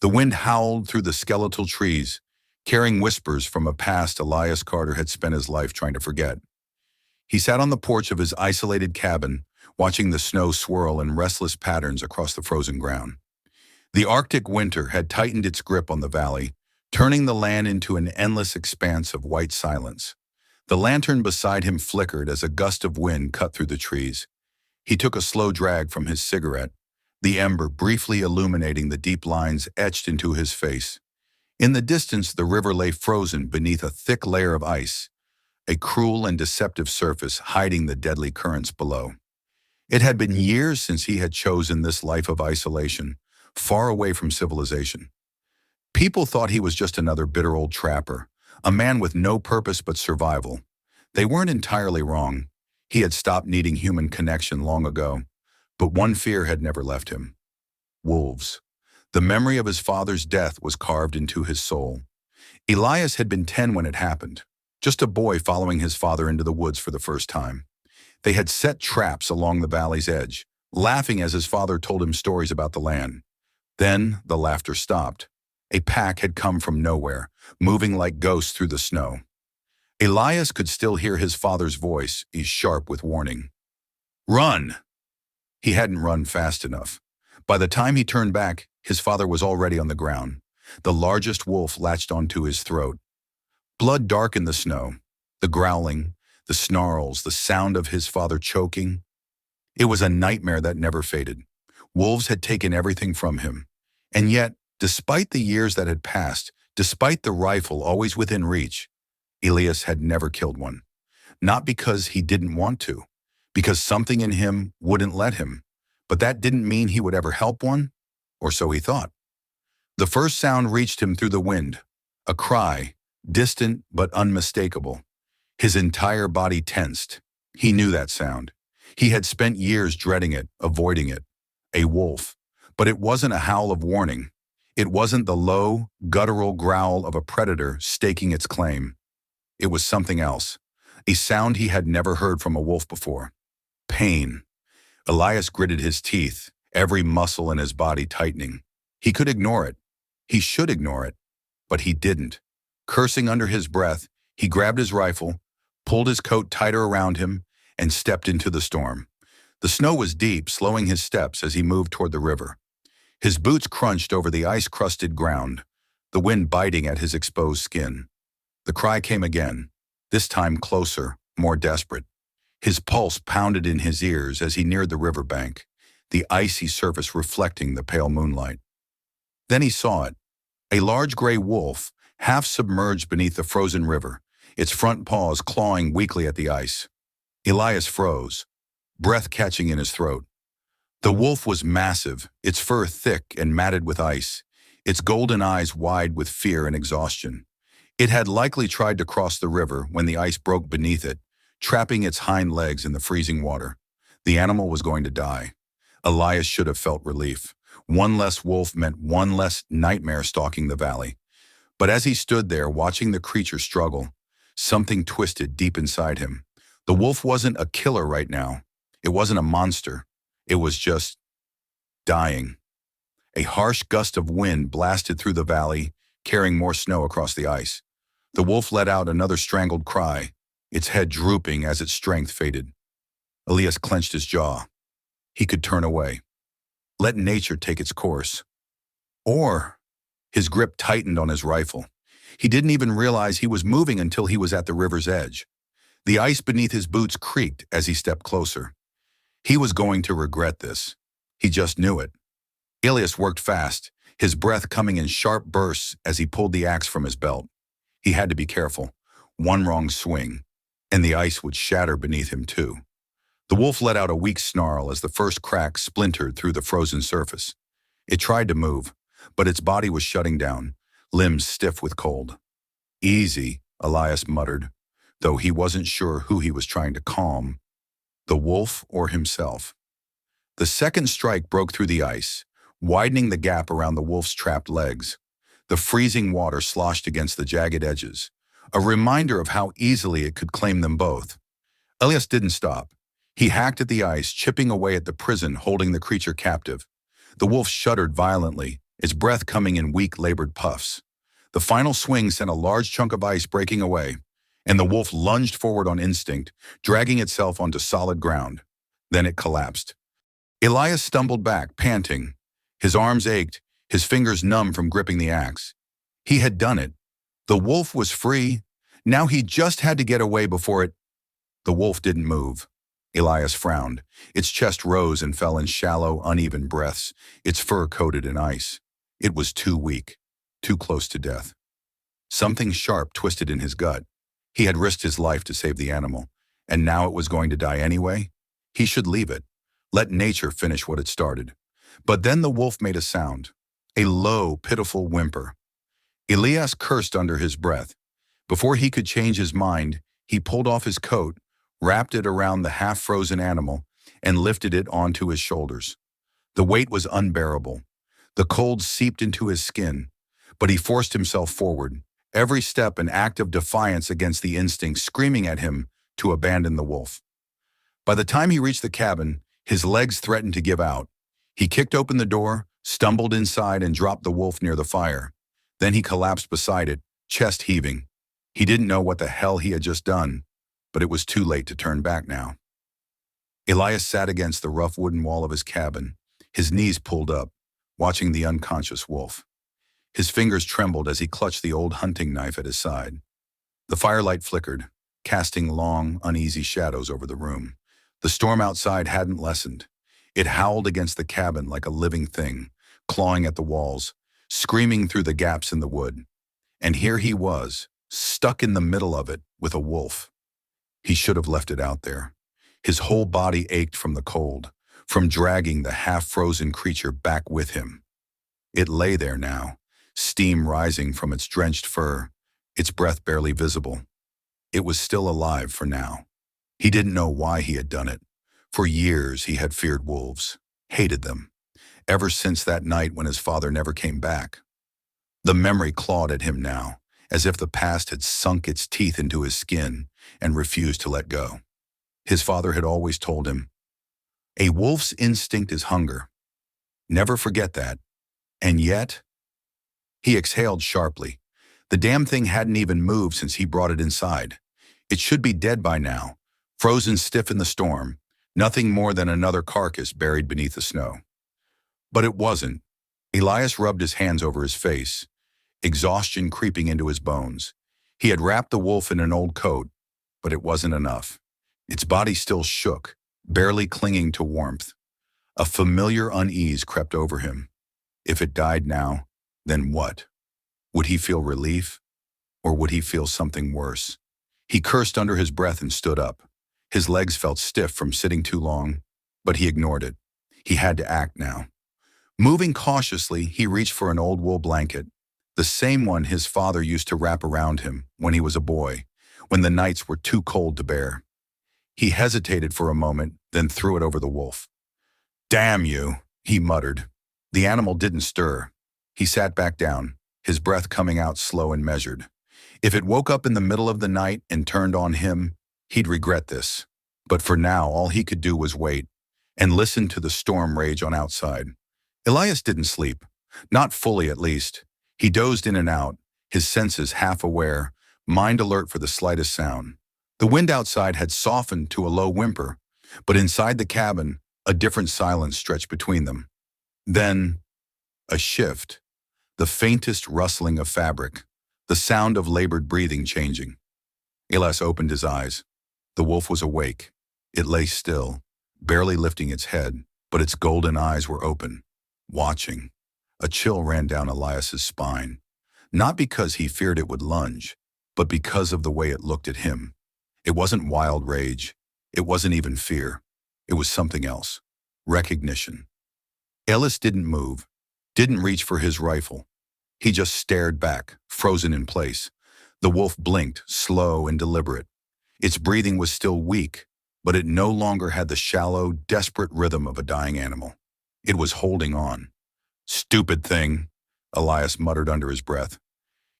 The wind howled through the skeletal trees, carrying whispers from a past Elias Carter had spent his life trying to forget. He sat on the porch of his isolated cabin, watching the snow swirl in restless patterns across the frozen ground. The Arctic winter had tightened its grip on the valley, turning the land into an endless expanse of white silence. The lantern beside him flickered as a gust of wind cut through the trees. He took a slow drag from his cigarette, the ember briefly illuminating the deep lines etched into his face. In the distance, the river lay frozen beneath a thick layer of ice, a cruel and deceptive surface hiding the deadly currents below. It had been years since he had chosen this life of isolation, far away from civilization. People thought he was just another bitter old trapper, a man with no purpose but survival. They weren't entirely wrong. He had stopped needing human connection long ago, but one fear had never left him. Wolves. The memory of his father's death was carved into his soul. Elias had been 10 when it happened, just a boy following his father into the woods for the first time. They had set traps along the valley's edge, laughing as his father told him stories about the land. Then the laughter stopped. A pack had come from nowhere, moving like ghosts through the snow. Elias could still hear his father's voice, sharp with warning. "Run!" He hadn't run fast enough. By the time he turned back, his father was already on the ground. The largest wolf latched onto his throat. Blood darkened the snow, the growling, the snarls, the sound of his father choking. It was a nightmare that never faded. Wolves had taken everything from him. And yet, despite the years that had passed, despite the rifle always within reach, Elias had never killed one. Not because he didn't want to, because something in him wouldn't let him. But that didn't mean he would ever help one, or so he thought. The first sound reached him through the wind, a cry, distant but unmistakable. His entire body tensed. He knew that sound. He had spent years dreading it, avoiding it. A wolf. But it wasn't a howl of warning. It wasn't the low, guttural growl of a predator staking its claim. It was something else, a sound he had never heard from a wolf before. Pain. Elias gritted his teeth, every muscle in his body tightening. He could ignore it. He should ignore it. But he didn't. Cursing under his breath, he grabbed his rifle, pulled his coat tighter around him, and stepped into the storm. The snow was deep, slowing his steps as he moved toward the river. His boots crunched over the ice-crusted ground, the wind biting at his exposed skin. The cry came again, this time closer, more desperate. His pulse pounded in his ears as he neared the riverbank, the icy surface reflecting the pale moonlight. Then he saw it, a large gray wolf, half submerged beneath the frozen river, its front paws clawing weakly at the ice. Elias froze, breath catching in his throat. The wolf was massive, its fur thick and matted with ice, its golden eyes wide with fear and exhaustion. It had likely tried to cross the river when the ice broke beneath it, trapping its hind legs in the freezing water. The animal was going to die. Elias should have felt relief. One less wolf meant one less nightmare stalking the valley. But as he stood there watching the creature struggle, something twisted deep inside him. The wolf wasn't a killer right now. It wasn't a monster. It was just dying. A harsh gust of wind blasted through the valley, carrying more snow across the ice. The wolf let out another strangled cry, its head drooping as its strength faded. Elias clenched his jaw. He could turn away. Let nature take its course. Or his grip tightened on his rifle. He didn't even realize he was moving until he was at the river's edge. The ice beneath his boots creaked as he stepped closer. He was going to regret this. He just knew it. Elias worked fast, his breath coming in sharp bursts as he pulled the axe from his belt. He had to be careful. One wrong swing, and the ice would shatter beneath him too. The wolf let out a weak snarl as the first crack splintered through the frozen surface. It tried to move, but its body was shutting down, limbs stiff with cold. "Easy," Elias muttered, though he wasn't sure who he was trying to calm, the wolf or himself. The second strike broke through the ice, widening the gap around the wolf's trapped legs. The freezing water sloshed against the jagged edges, a reminder of how easily it could claim them both. Elias didn't stop. He hacked at the ice, chipping away at the prison holding the creature captive. The wolf shuddered violently, its breath coming in weak, labored puffs. The final swing sent a large chunk of ice breaking away, and the wolf lunged forward on instinct, dragging itself onto solid ground. Then it collapsed. Elias stumbled back, panting. His arms ached, his fingers numb from gripping the axe. He had done it. The wolf was free. Now he just had to get away before it. The wolf didn't move. Elias frowned. Its chest rose and fell in shallow, uneven breaths, its fur coated in ice. It was too weak, too close to death. Something sharp twisted in his gut. He had risked his life to save the animal, and now it was going to die anyway? He should leave it. Let nature finish what it started. But then the wolf made a sound, a low, pitiful whimper. Elias cursed under his breath. Before he could change his mind, he pulled off his coat, wrapped it around the half-frozen animal, and lifted it onto his shoulders. The weight was unbearable. The cold seeped into his skin, but he forced himself forward, every step an act of defiance against the instinct screaming at him to abandon the wolf. By the time he reached the cabin, his legs threatened to give out. He kicked open the door, stumbled inside, and dropped the wolf near the fire. Then he collapsed beside it, chest heaving. He didn't know what the hell he had just done, but it was too late to turn back now. Elias sat against the rough wooden wall of his cabin, his knees pulled up, watching the unconscious wolf. His fingers trembled as he clutched the old hunting knife at his side. The firelight flickered, casting long, uneasy shadows over the room. The storm outside hadn't lessened. It howled against the cabin like a living thing, clawing at the walls, screaming through the gaps in the wood. And here he was, stuck in the middle of it with a wolf. He should have left it out there. His whole body ached from the cold, from dragging the half-frozen creature back with him. It lay there now, steam rising from its drenched fur, its breath barely visible. It was still alive for now. He didn't know why he had done it. For years he had feared wolves, hated them, ever since that night when his father never came back. The memory clawed at him now, as if the past had sunk its teeth into his skin and refused to let go. His father had always told him, "A wolf's instinct is hunger. Never forget that." And yet, he exhaled sharply. The damn thing hadn't even moved since he brought it inside. It should be dead by now, frozen stiff in the storm, nothing more than another carcass buried beneath the snow. But it wasn't. Elias rubbed his hands over his face, exhaustion creeping into his bones. He had wrapped the wolf in an old coat, but it wasn't enough. Its body still shook, barely clinging to warmth. A familiar unease crept over him. If it died now, then what? Would he feel relief? Or would he feel something worse? He cursed under his breath and stood up. His legs felt stiff from sitting too long, but he ignored it. He had to act now. Moving cautiously, he reached for an old wool blanket, the same one his father used to wrap around him when he was a boy, when the nights were too cold to bear. He hesitated for a moment, then threw it over the wolf. "Damn you," he muttered. The animal didn't stir. He sat back down, his breath coming out slow and measured. If it woke up in the middle of the night and turned on him, he'd regret this. But for now, all he could do was wait and listen to the storm rage on outside. Elias didn't sleep, not fully at least. He dozed in and out, his senses half aware, mind alert for the slightest sound. The wind outside had softened to a low whimper, but inside the cabin, a different silence stretched between them. Then, a shift, the faintest rustling of fabric, the sound of labored breathing changing. Elias opened his eyes. The wolf was awake. It lay still, barely lifting its head, but its golden eyes were open, watching. A chill ran down Elias's spine, not because he feared it would lunge, but because of the way it looked at him. It wasn't wild rage. It wasn't even fear. It was something else. Recognition. Elias didn't move, didn't reach for his rifle. He just stared back, frozen in place. The wolf blinked, slow and deliberate. Its breathing was still weak, but it no longer had the shallow, desperate rhythm of a dying animal. It was holding on. "Stupid thing," Elias muttered under his breath.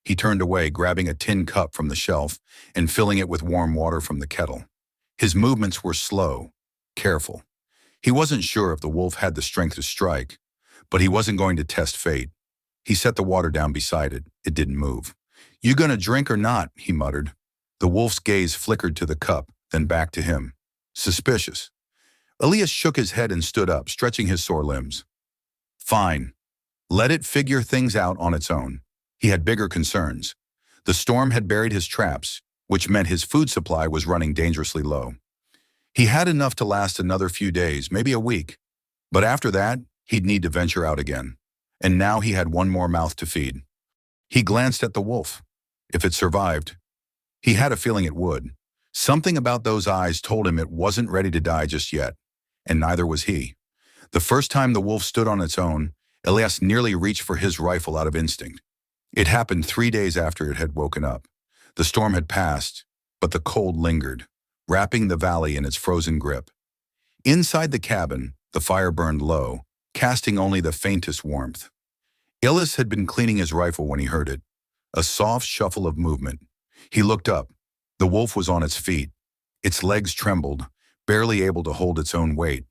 He turned away, grabbing a tin cup from the shelf and filling it with warm water from the kettle. His movements were slow, careful. He wasn't sure if the wolf had the strength to strike, but he wasn't going to test fate. He set the water down beside it. It didn't move. "You gonna drink or not?" he muttered. The wolf's gaze flickered to the cup, then back to him. Suspicious. Elias shook his head and stood up, stretching his sore limbs. "Fine. Let it figure things out on its own." He had bigger concerns. The storm had buried his traps, which meant his food supply was running dangerously low. He had enough to last another few days, maybe a week. But after that, he'd need to venture out again. And now he had one more mouth to feed. He glanced at the wolf. If it survived, he had a feeling it would. Something about those eyes told him it wasn't ready to die just yet, and neither was he. The first time the wolf stood on its own, Elias nearly reached for his rifle out of instinct. It happened 3 days after it had woken up. The storm had passed, but the cold lingered, wrapping the valley in its frozen grip. Inside the cabin, the fire burned low, casting only the faintest warmth. Elias had been cleaning his rifle when he heard it. A soft shuffle of movement. He looked up. The wolf was on its feet. Its legs trembled, barely able to hold its own weight.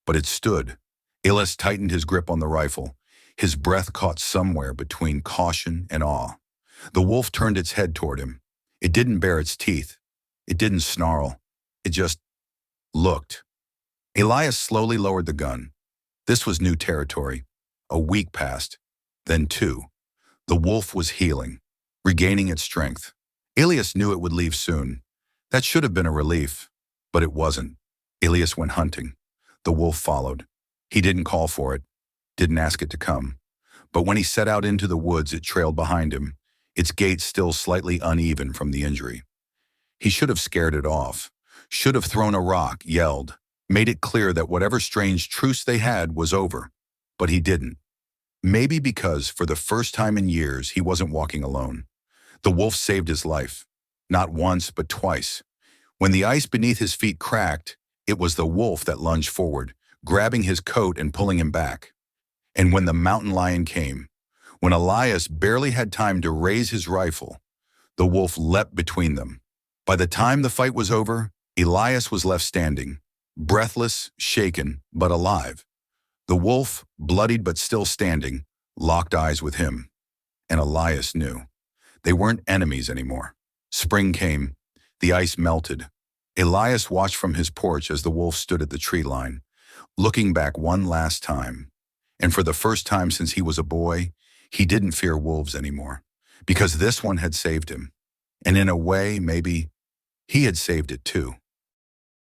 But it stood. Elias tightened his grip on the rifle. His breath caught somewhere between caution and awe. The wolf turned its head toward him. It didn't bare its teeth. It didn't snarl. It just looked. Elias slowly lowered the gun. This was new territory. A week passed. Then 2. The wolf was healing, regaining its strength. Elias knew it would leave soon. That should have been a relief, but it wasn't. Elias went hunting. The wolf followed. He didn't call for it, didn't ask it to come. But when he set out into the woods, it trailed behind him, its gait still slightly uneven from the injury. He should have scared it off, should have thrown a rock, yelled, made it clear that whatever strange truce they had was over. But he didn't. Maybe because, for the first time in years, he wasn't walking alone. The wolf saved his life. Not once, but twice. When the ice beneath his feet cracked, it was the wolf that lunged forward, grabbing his coat and pulling him back. And when the mountain lion came, when Elias barely had time to raise his rifle, the wolf leapt between them. By the time the fight was over, Elias was left standing, breathless, shaken, but alive. The wolf, bloodied but still standing, locked eyes with him. And Elias knew. They weren't enemies anymore. Spring came. The ice melted. Elias watched from his porch as the wolf stood at the tree line, looking back one last time. And for the first time since he was a boy, he didn't fear wolves anymore, because this one had saved him. And in a way, maybe, he had saved it too.